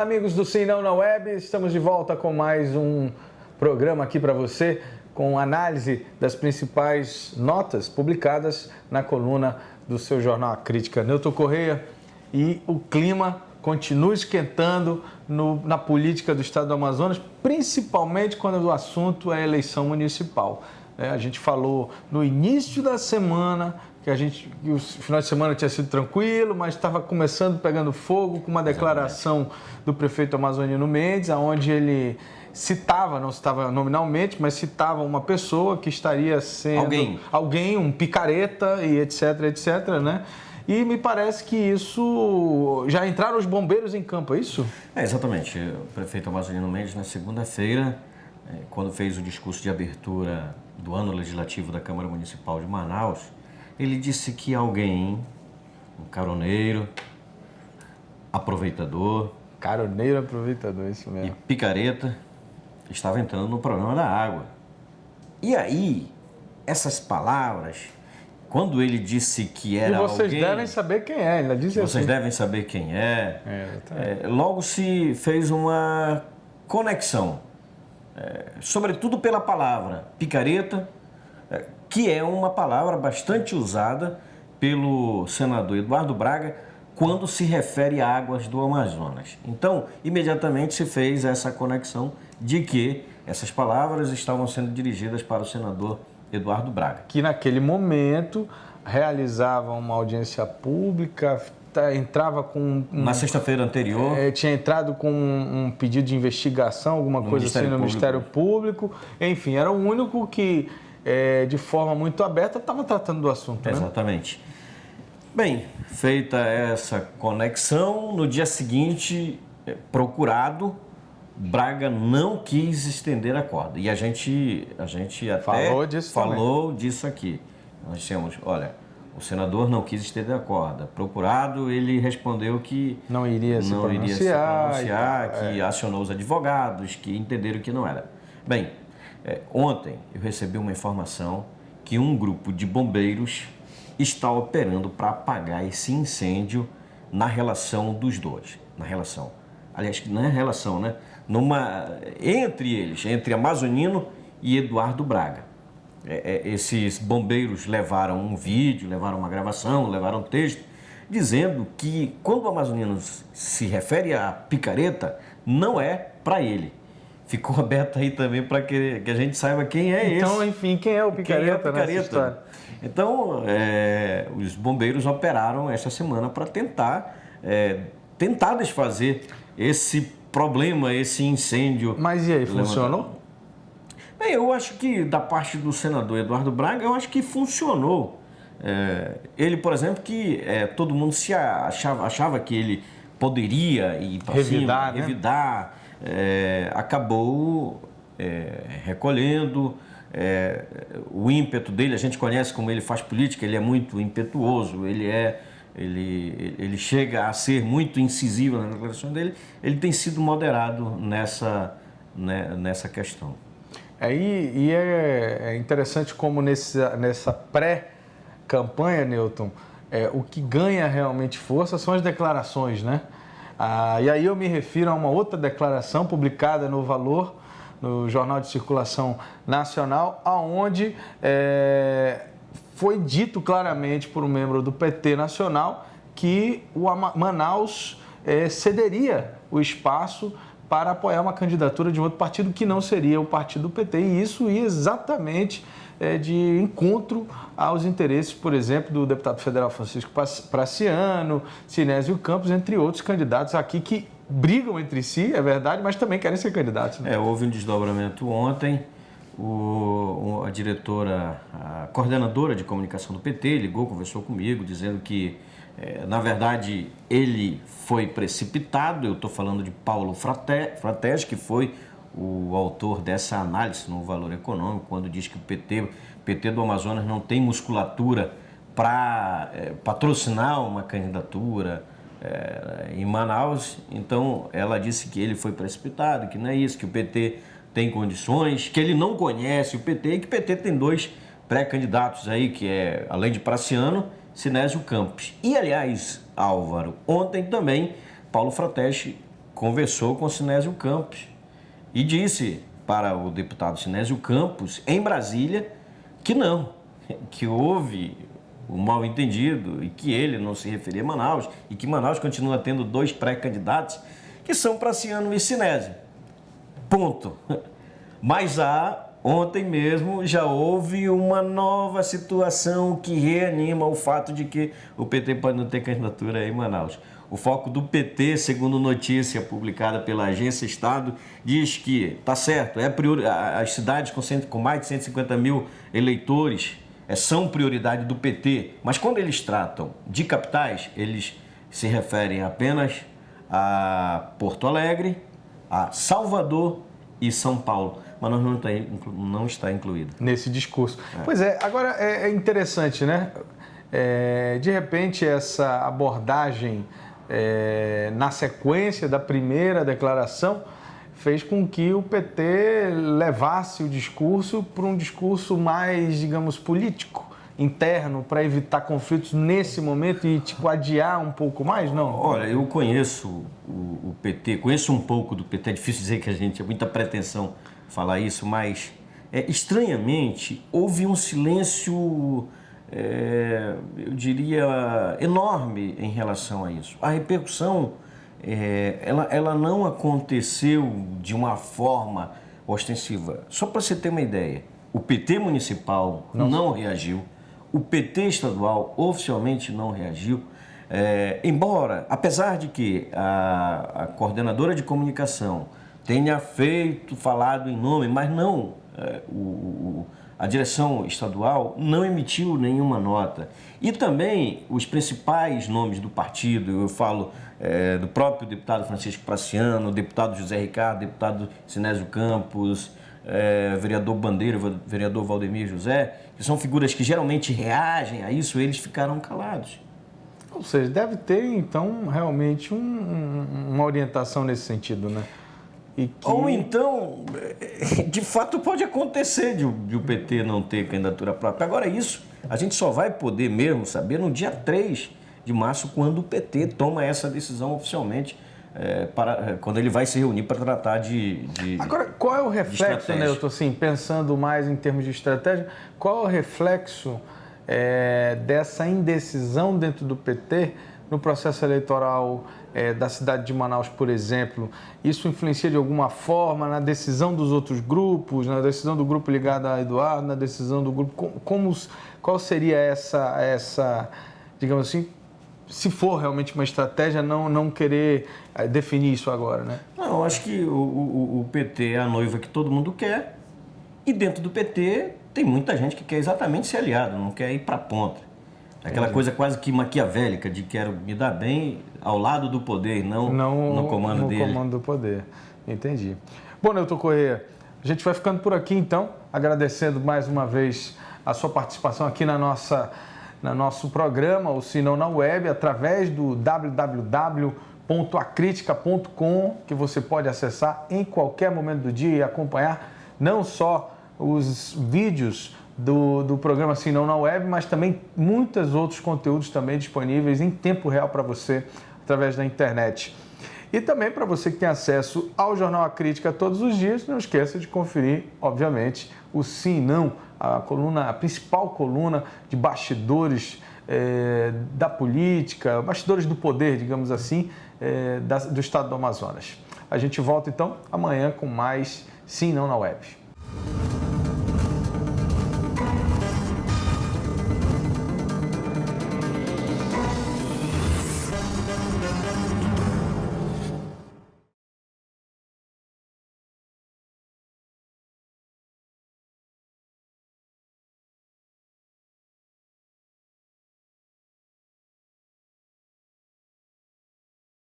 amigos do Sim Não na Web, estamos de volta com mais um programa aqui para você, com análise das principais notas publicadas na coluna do seu jornal A Crítica. Newton Correia, e o clima continua esquentando na política do estado do Amazonas, principalmente quando o assunto é eleição municipal. A gente falou no início da semana que o final de semana tinha sido tranquilo, mas estava começando pegando fogo com uma declaração do prefeito amazonino Mendes, onde ele citava, não citava nominalmente, mas citava uma pessoa que estaria sendo alguém, um picareta e etc, né? E me parece que isso... Já entraram os bombeiros em campo, é isso? Exatamente. O prefeito amazonino Mendes, na segunda-feira, quando fez o discurso de abertura do ano legislativo da Câmara Municipal de Manaus, ele disse que alguém, um caroneiro, aproveitador... Caroneiro aproveitador, isso mesmo. E picareta, estava entrando no problema da água. E aí, essas palavras, quando ele disse que era alguém... E vocês devem saber quem é, ainda diz assim. Vocês devem saber quem é. Logo se fez uma conexão, sobretudo pela palavra picareta, que é uma palavra bastante usada pelo senador Eduardo Braga quando se refere a águas do Amazonas. Então, imediatamente se fez essa conexão de que essas palavras estavam sendo dirigidas para o senador Eduardo Braga. Que naquele momento realizava uma audiência pública, entrava com... Na sexta-feira anterior. Tinha entrado com um pedido de investigação, alguma coisa assim no Ministério Público. Enfim, era o único que... de forma muito aberta, estava tratando do assunto, né? Exatamente. Bem, feita essa conexão, no dia seguinte, procurado, Braga não quis estender a corda. E a gente até falou disso aqui. Nós dissemos, olha, o senador não quis estender a corda. Procurado, ele respondeu que não iria se pronunciar, que acionou os advogados, que entenderam que não era. Bem, ontem eu recebi uma informação que um grupo de bombeiros está operando para apagar esse incêndio na relação dos dois. Aliás, não é relação, né? Entre eles, entre Amazonino e Eduardo Braga. Esses bombeiros levaram um vídeo, levaram uma gravação, levaram um texto, dizendo que quando o Amazonino se refere a picareta, não é para ele. Ficou aberto aí também para que a gente saiba quem é esse. Então, enfim, quem é o picareta nessa história? Então, os bombeiros operaram esta semana para tentar desfazer esse problema, esse incêndio. Mas e aí, funcionou? Bem, eu acho que da parte do senador Eduardo Braga, eu acho que funcionou. Ele, por exemplo, que todo mundo achava que ele poderia ir para cima, revidar, acabou recolhendo. O ímpeto dele, a gente conhece como ele faz política, ele é muito impetuoso, ele chega a ser muito incisivo na declaração dele, ele tem sido moderado nessa questão. E é interessante como nessa pré-campanha, Newton, o que ganha realmente força são as declarações, né? E aí eu me refiro a uma outra declaração publicada no Valor, no Jornal de Circulação Nacional, onde foi dito claramente por um membro do PT nacional que o Manaus cederia o espaço para apoiar uma candidatura de um outro partido que não seria o partido do PT. E isso ia exatamente de encontro aos interesses, por exemplo, do deputado federal Francisco Praciano, Sinésio Campos, entre outros candidatos aqui que brigam entre si, é verdade, mas também querem ser candidatos. Né? Houve um desdobramento ontem. A coordenadora de comunicação do PT ligou, conversou comigo, dizendo que, na verdade, ele foi precipitado. Eu estou falando de Paulo Fratesi, que foi o autor dessa análise no Valor Econômico, quando diz que o PT do Amazonas não tem musculatura para patrocinar uma candidatura em Manaus. Então, ela disse que ele foi precipitado, que não é isso, que o PT tem condições, que ele não conhece o PT e que o PT tem dois pré-candidatos aí, que é, além de Praciano, Sinésio Campos. E, aliás, Álvaro, ontem também Paulo Fratesi conversou com Sinésio Campos e disse para o deputado Sinésio Campos, em Brasília, que não, que houve um mal-entendido e que ele não se referia a Manaus e que Manaus continua tendo 2 pré-candidatos que são Praciano e Sinésio. Ponto. Mas ontem mesmo já houve uma nova situação que reanima o fato de que o PT pode não ter candidatura em Manaus. O foco do PT, segundo notícia publicada pela Agência Estado, diz que, tá certo, as cidades com mais de 150 mil eleitores são prioridade do PT, mas quando eles tratam de capitais, eles se referem apenas a Porto Alegre, a Salvador e São Paulo. Manaus não está incluído. Nesse discurso. Pois é, agora é interessante, né? De repente, essa abordagem na sequência da primeira declaração fez com que o PT levasse o discurso para um discurso mais, digamos, político, interno, para evitar conflitos nesse momento e, adiar um pouco mais, não? Olha, eu conheço o PT, conheço um pouco do PT, é difícil dizer que a gente tem muita pretensão falar isso, mas estranhamente houve um silêncio, eu diria, enorme em relação a isso. A repercussão, ela não aconteceu de uma forma ostensiva. Só para você ter uma ideia, o PT municipal não reagiu, o PT estadual oficialmente não reagiu, embora, apesar de que a coordenadora de comunicação tenha falado em nome, mas não, a direção estadual não emitiu nenhuma nota. E também os principais nomes do partido, eu falo do próprio deputado Francisco Praciano, deputado José Ricardo, deputado Sinésio Campos, vereador Bandeira, vereador Valdemir José, que são figuras que geralmente reagem a isso, eles ficaram calados. Ou seja, deve ter, então, realmente uma orientação nesse sentido, né? Ou então, de fato, pode acontecer de o PT não ter candidatura própria. Agora, isso a gente só vai poder mesmo saber no dia 3 de março, quando o PT toma essa decisão oficialmente, quando ele vai se reunir para tratar de Agora, qual é o reflexo, Newton, assim, pensando mais em termos de estratégia, qual é o reflexo dessa indecisão dentro do PT no processo eleitoral da cidade de Manaus, por exemplo? Isso influencia de alguma forma na decisão dos outros grupos, na decisão do grupo ligado a Eduardo, na decisão do grupo? Qual seria essa, digamos assim, se for realmente uma estratégia, não querer definir isso agora, né? Não, eu acho que o PT é a noiva que todo mundo quer, e dentro do PT tem muita gente que quer exatamente ser aliado, não quer ir para a ponta. Aquela coisa quase que maquiavélica de quero me dar bem ao lado do poder e não no comando dele. No comando do poder. Entendi. Bom, Newton Corrêa, a gente vai ficando por aqui então, agradecendo mais uma vez a sua participação aqui no nosso programa, ou se não na web, através do www.acritica.com, que você pode acessar em qualquer momento do dia e acompanhar não só os vídeos do programa Sim Não na web, mas também muitos outros conteúdos também disponíveis em tempo real para você através da internet. E também para você que tem acesso ao Jornal A Crítica todos os dias, não esqueça de conferir, obviamente, o Sim Não, a principal coluna de bastidores da política, bastidores do poder, digamos assim, do estado do Amazonas. A gente volta então amanhã com mais Sim Não na web.